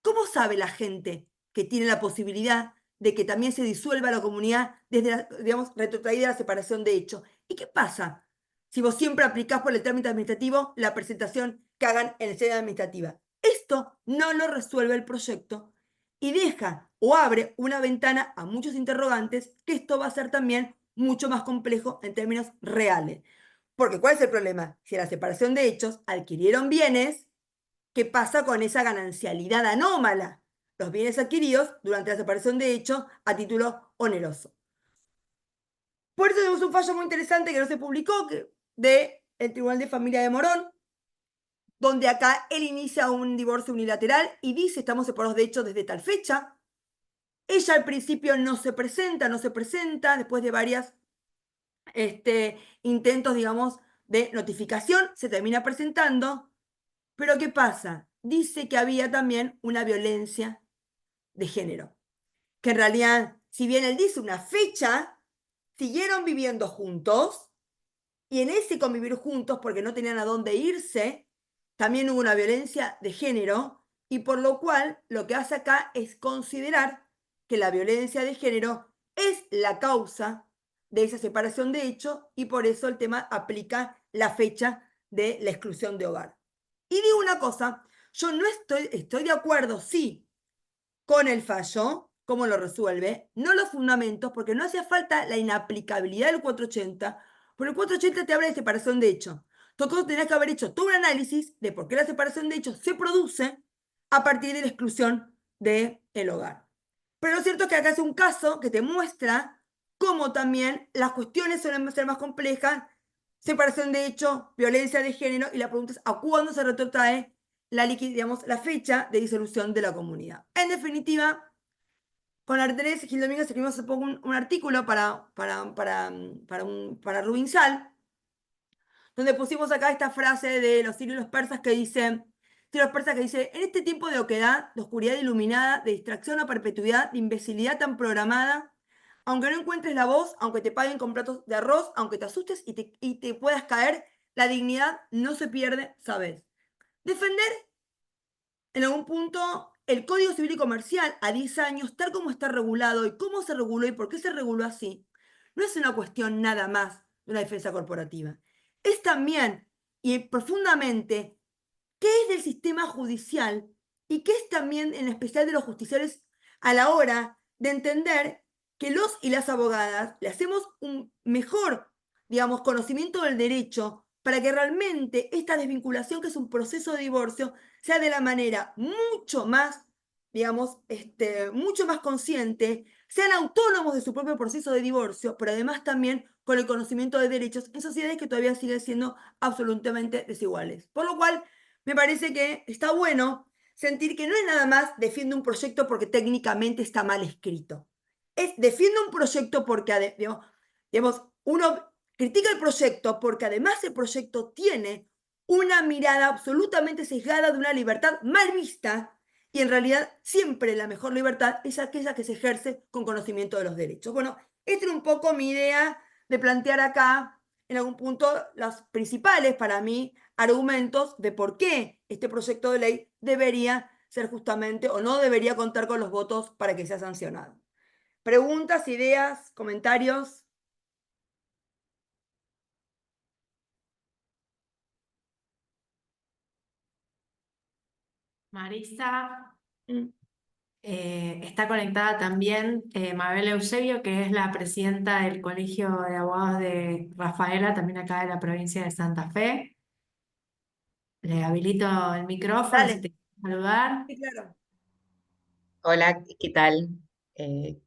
¿cómo sabe la gente que tiene la posibilidad de que también se disuelva la comunidad desde la, digamos, retrotraída la separación de hecho? ¿Y qué pasa si vos siempre aplicás por el trámite administrativo la presentación que hagan en el sede administrativa? Esto no lo resuelve el proyecto y deja o abre una ventana a muchos interrogantes, que esto va a ser también mucho más complejo en términos reales. Porque ¿cuál es el problema? Si a la separación de hechos adquirieron bienes, ¿qué pasa con esa ganancialidad anómala? Los bienes adquiridos durante la separación de hechos a título oneroso. Por eso tenemos un fallo muy interesante que no se publicó, del Tribunal de Familia de Morón, donde acá él inicia un divorcio unilateral y dice, estamos separados de hechos desde tal fecha. Ella al principio no se presenta, después de varias intentos, digamos, de notificación, se termina presentando. Pero ¿qué pasa? Dice que había también una violencia de género, que en realidad, si bien él dice una fecha, siguieron viviendo juntos, y en ese convivir juntos, porque no tenían a dónde irse, también hubo una violencia de género, y por lo cual lo que hace acá es considerar que la violencia de género es la causa de esa separación de hecho, y por eso el tema aplica la fecha de la exclusión de hogar. Y digo una cosa, yo no estoy de acuerdo, sí, con el fallo, cómo lo resuelve, no los fundamentos, porque no hacía falta la inaplicabilidad del 480, porque el 480 te habla de separación de hecho. Entonces tenés que haber hecho todo un análisis de por qué la separación de hecho se produce a partir de la exclusión del hogar. Pero lo cierto es que acá es un caso que te muestra cómo también las cuestiones suelen ser más complejas, separación de hecho, violencia de género, y la pregunta es ¿a cuándo se retrotrae la fecha de disolución de la comunidad? En definitiva, con Andrés Gil Domínguez escribimos hace poco un artículo para Rubinsal, donde pusimos acá esta frase de los sirios y los persas que dice, en este tiempo de oquedad, de oscuridad iluminada, de distracción a perpetuidad, de imbecilidad tan programada, aunque no encuentres la voz, aunque te paguen con platos de arroz, aunque te asustes y te puedas caer, la dignidad no se pierde, ¿sabes? Defender en algún punto el Código Civil y Comercial a 10 años, tal como está regulado y cómo se reguló y por qué se reguló así, no es una cuestión nada más de una defensa corporativa. Es también y profundamente qué es del sistema judicial y qué es también en especial de los justiciales a la hora de entender que los y las abogadas le hacemos un mejor, digamos, conocimiento del derecho para que realmente esta desvinculación, que es un proceso de divorcio, sea de la manera mucho más, digamos, mucho más consciente, sean autónomos de su propio proceso de divorcio, pero además también con el conocimiento de derechos en sociedades que todavía siguen siendo absolutamente desiguales. Por lo cual, me parece que está bueno sentir que no es nada más defiende un proyecto porque técnicamente está mal escrito. Es defiende un proyecto porque, digamos, uno critica el proyecto porque además el proyecto tiene una mirada absolutamente sesgada de una libertad mal vista y en realidad siempre la mejor libertad es aquella que se ejerce con conocimiento de los derechos. Bueno, esta era un poco mi idea de plantear acá en algún punto los principales para mí argumentos de por qué este proyecto de ley debería ser justamente o no debería contar con los votos para que sea sancionado. Preguntas, ideas, comentarios.
Marisa,
Mm.
está conectada también Mabel Eusebio, que es la presidenta del Colegio de Abogados de Rafaela, también acá de la provincia de Santa Fe. Le habilito el micrófono si
Dale,
te quiere saludar.
sí, claro.
Hola, ¿qué tal? Eh,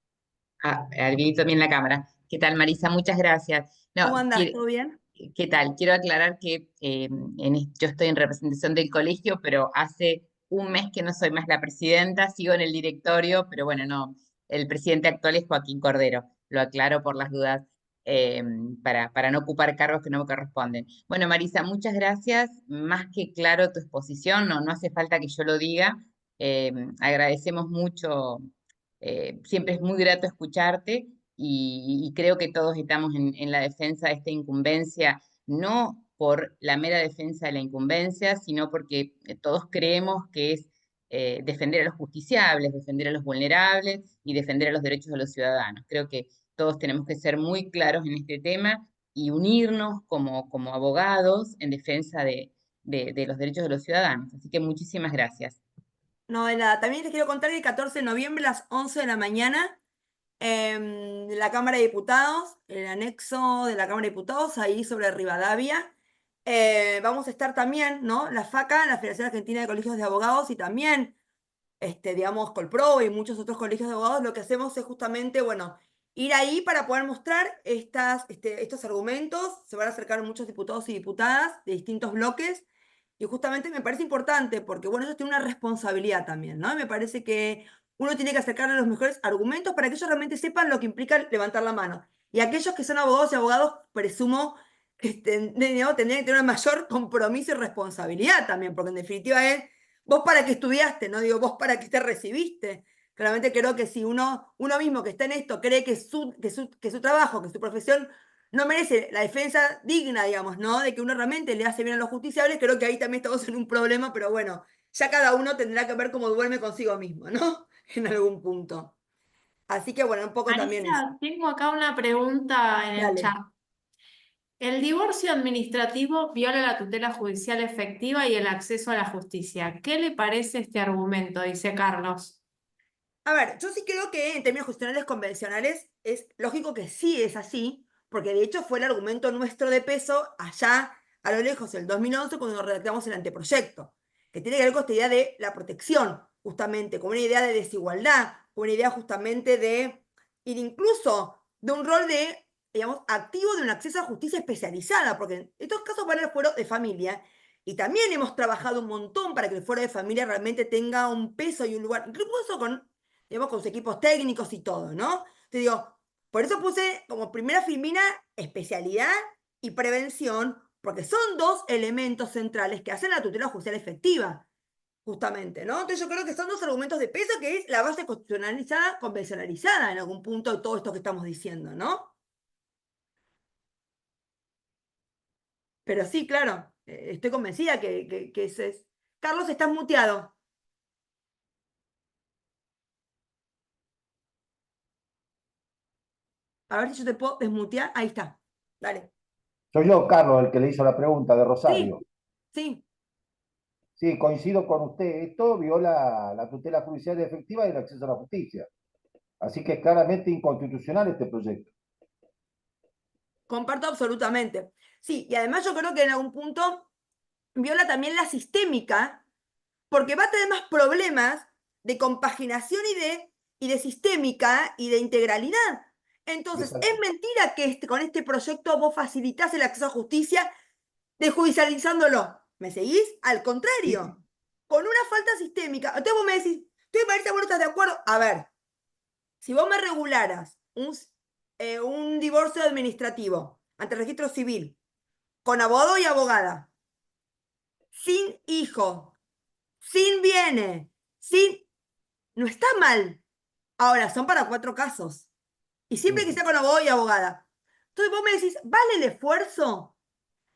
habilito también la cámara. ¿Qué tal, Marisa? Muchas gracias.
¿Cómo
No,
andás? ¿Todo bien?
¿qué tal? Quiero aclarar que yo estoy en representación del colegio, pero hace un mes que no soy más la presidenta, sigo en el directorio, pero bueno, no, el presidente actual es Joaquín Cordero. Lo aclaro por las dudas, eh, para no ocupar cargos que no me corresponden. Bueno, Marisa, muchas gracias. Más que claro tu exposición, no hace falta que yo lo diga. Eh, Agradecemos mucho, siempre es muy grato escucharte y creo que todos estamos en la defensa de esta incumbencia, no por la mera defensa de la incumbencia, sino porque todos creemos que es defender a los justiciables, defender a los vulnerables y defender a los derechos de los ciudadanos. Creo que todos tenemos que ser muy claros en este tema y unirnos como abogados en defensa de los derechos de los ciudadanos. Así que muchísimas gracias.
No, de nada. También les quiero contar que el 14 de noviembre a las 11 de la mañana, de la Cámara de Diputados, el anexo de la Cámara de Diputados, ahí sobre Rivadavia, vamos a estar también, ¿no? La FACA, la Federación Argentina de Colegios de Abogados, y también digamos, Colpro y muchos otros colegios de abogados, lo que hacemos es justamente, bueno, ir ahí para poder mostrar estos argumentos. Se van a acercar muchos diputados y diputadas de distintos bloques. Y justamente me parece importante porque, bueno, ellos tienen una responsabilidad también, ¿no? Y me parece que uno tiene que acercarle los mejores argumentos para que ellos realmente sepan lo que implica levantar la mano. Y aquellos que son abogados y abogados, presumo que digamos, tendrían que tener un mayor compromiso y responsabilidad también, porque en definitiva es vos para qué estudiaste, no digo vos para qué te recibiste. Claramente creo que si uno mismo que está en esto cree que su trabajo, que su profesión no merece la defensa digna, digamos, ¿no? De que uno realmente le hace bien a los justiciables, creo que ahí también estamos en un problema, pero bueno, ya cada uno tendrá que ver cómo duerme consigo mismo, ¿no? En algún punto. Así que bueno, un poco también eso.
Marisa, tengo acá una pregunta en el
Dale.
chat. El divorcio administrativo viola la tutela judicial efectiva y el acceso a la justicia. ¿Qué le parece este argumento? Dice Carlos.
A ver, yo sí creo que en términos constitucionales convencionales es lógico que sí es así, porque de hecho fue el argumento nuestro de peso allá a lo lejos, el 2011, cuando redactamos el anteproyecto, que tiene que ver con esta idea de la protección, justamente, con una idea de desigualdad, con una idea justamente de ir incluso de un rol de, digamos, activo de un acceso a justicia especializada, porque en estos casos van al fuero de familia, y también hemos trabajado un montón para que el fuero de familia realmente tenga un peso y un lugar, incluso con digamos, con sus equipos técnicos y todo, ¿no? Te digo, por eso puse como primera filmina especialidad y prevención, porque son dos elementos centrales que hacen la tutela judicial efectiva, justamente, ¿no? Entonces yo creo que son dos argumentos de peso que es la base constitucionalizada, convencionalizada en algún punto de todo esto que estamos diciendo, ¿no? Pero sí, claro, estoy convencida que ese es. Carlos, estás muteado. A ver si yo te puedo desmutear. Ahí está. Dale.
Soy yo, Carlos, el que le hizo la pregunta de
Sí,
Rosario.
sí.
Sí, coincido con usted. Esto viola la tutela judicial efectiva y el acceso a la justicia. Así que es claramente inconstitucional este proyecto.
Comparto absolutamente. Sí, y además yo creo que en algún punto viola también la sistémica, porque va a tener más problemas de compaginación y de sistémica y de integralidad. Entonces,
Exacto.
es mentira que con este proyecto vos facilitás el acceso a justicia desjudicializándolo. ¿Me seguís? Al contrario, con una falta sistémica. Entonces vos me decís, tú, Marisa, vos no estás de acuerdo. A ver, si vos me regularas un divorcio administrativo ante el registro civil, con abogado y abogada, sin hijo, sin bienes, sin... No está mal. Ahora, son para 4 casos. Y siempre que sea con abogado y abogada. Entonces vos me decís, ¿vale el esfuerzo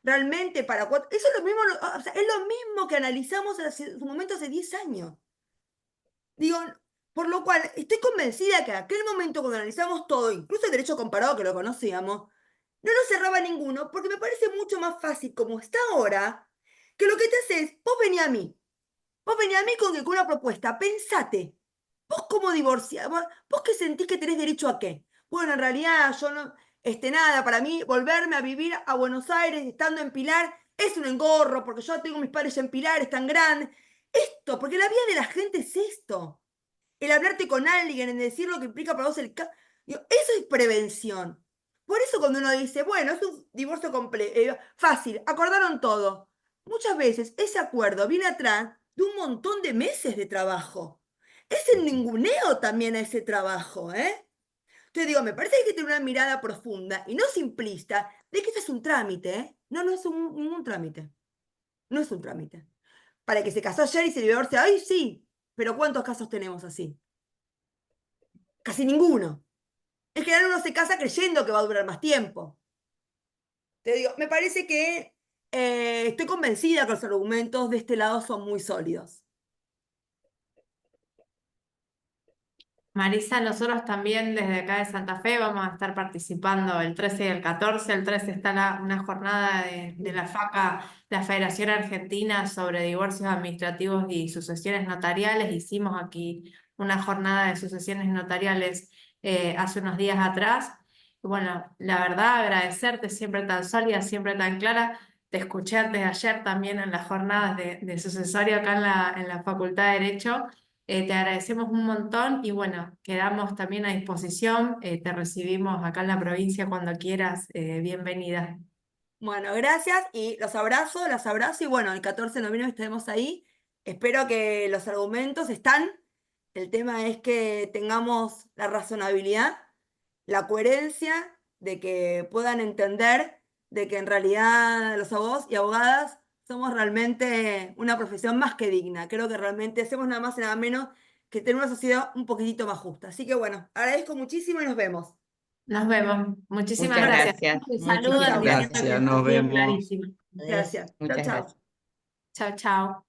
realmente para 4? Eso es lo mismo, o sea, es lo mismo que analizamos en su momento hace 10 años. Digo, por lo cual, estoy convencida que en aquel momento cuando analizamos todo, incluso el derecho comparado que lo conocíamos, no nos cerraba ninguno, porque me parece mucho más fácil como está ahora, que lo que te hace es, vos venía a mí con una propuesta, pensate, vos como divorciada, vos que sentís que tenés derecho a qué. Bueno, en realidad yo no, nada, para mí volverme a vivir a Buenos Aires estando en Pilar es un engorro, porque yo tengo mis padres en Pilar, es tan grande. Esto, porque la vida de la gente es esto. El hablarte con alguien, en decir lo que implica para vos eso es prevención. Por eso cuando uno dice, bueno, es un divorcio fácil, acordaron todo. Muchas veces ese acuerdo viene atrás de un montón de meses de trabajo. Es el ninguneo también a ese trabajo, ¿eh? Te digo, me parece que hay que tener una mirada profunda y no simplista de que esto es un trámite, ¿eh? No, no es ningún trámite. No es un trámite. Para el que se casó ayer y se divorcia hoy, sí. Pero ¿cuántos casos tenemos así? Casi ninguno. En general uno se casa creyendo que va a durar más tiempo. Te digo, me parece que estoy convencida que los argumentos de este lado son muy sólidos.
Marisa, nosotros también desde acá de Santa Fe vamos a estar participando el 13 y el 14. El 13 está una jornada de la FACA, la Federación Argentina, sobre divorcios administrativos y sucesiones notariales. Hicimos aquí una jornada de sucesiones notariales hace unos días atrás. Y bueno, la verdad, agradecerte, siempre tan sólida, siempre tan clara. Te escuché antes de ayer también en las jornadas de sucesorio acá en la Facultad de Derecho. Te agradecemos un montón y bueno, quedamos también a disposición. Te recibimos acá en la provincia cuando quieras. Bienvenida.
Bueno, gracias y los abrazo, las abrazo y bueno, el 14 de noviembre estaremos ahí. Espero que los argumentos están. El tema es que tengamos la razonabilidad, la coherencia, de que puedan entender de que en realidad los abogados y abogadas somos realmente una profesión más que digna. Creo que realmente hacemos nada más y nada menos que tener una sociedad un poquitito más justa. Así que bueno, agradezco muchísimo y nos vemos.
Nos vemos. Muchísimas
Muchas
gracias.
gracias.
Un saludo,
Muchísimas
entiendo que
gracias.
Gracias,
ha
nos
sido
vemos.
clarísimo.
Gracias. Chao,
Muchas
chao.
gracias.
Chao, chao.